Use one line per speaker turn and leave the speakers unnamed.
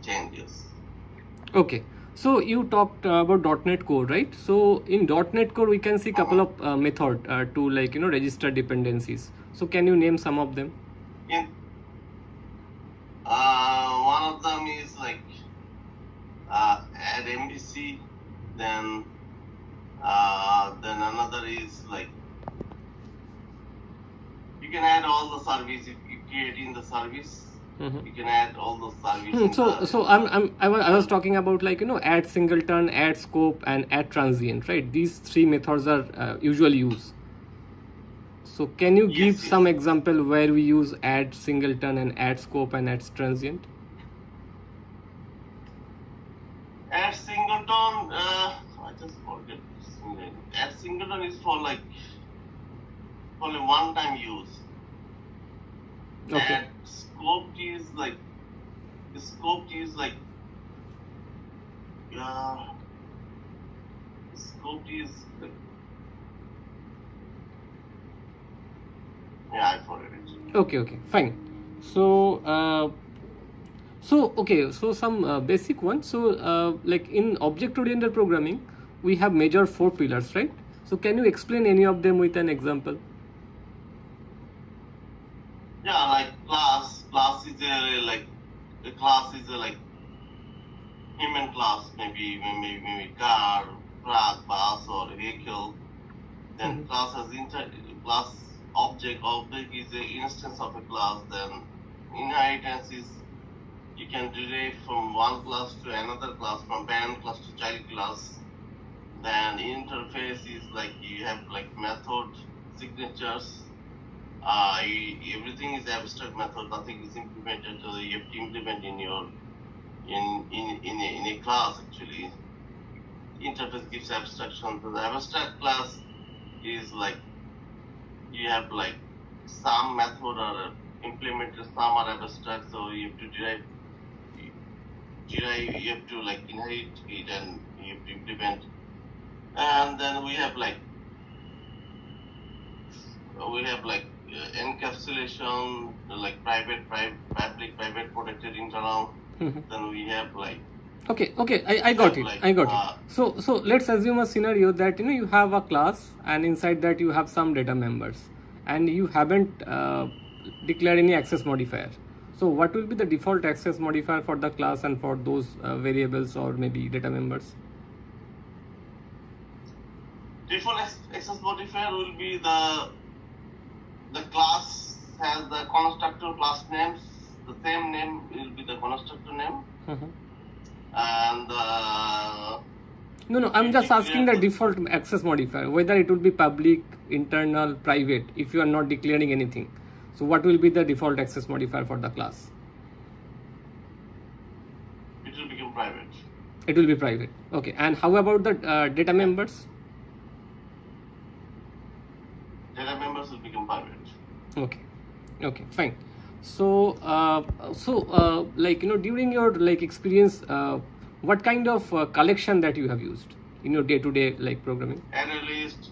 changes.
Okay, so you talked about .NET Core, right? So in .NET Core we can see couple of method to register dependencies. So can you name some of them?
In one of them is like add MVC, then another is like you can add all the service if you create in the service. You can add all those services.
I was talking about add singleton, add scope, and add transient, right? These three methods are usually used. So can you give some example where we use add singleton and add scope and add transient?
Add singleton, I just forget. Add singleton is for like only one-time use.
Okay.
And scoped is like scoped is like yeah, I forget it.
Okay, fine. So so some basic ones. So like in object-oriented programming, we have major 4 pillars, right? So can you explain any of them with an example?
Yeah, like class is a class is a like human class, maybe car, truck, bus, or vehicle. Then class has class object is an instance of a class. Then inheritance is you can derive from one class to another class, from parent class to child class. Then interface is like you have like method signatures. Everything is abstract method. Nothing is implemented. So you have to implement in your in a class actually. Interface gives abstraction. So the abstract class is like you have like some method are implemented, some are abstract. So you have to derive. You have to like inherit it and you have to implement. And then we have like encapsulation, like public, private, protected, internal. Then we have like
Okay, I got it. So let's assume a scenario that you have a class and inside that you have some data members and you haven't declared any access modifier. So what will be the default access modifier for the class and for those variables or maybe data members?
Default access modifier will be the class has the constructor class names. The same name will be the constructor name. And
no, I'm just asking the default access modifier, whether it will be public, internal, private, if you are not declaring anything. So what will be the default access modifier for the class?
It will become private.
It will be private. Okay, and how about the data members?
Data members will become private.
Okay, fine. So during your experience, what kind of collection that you have used in your day-to-day programming?
Array list,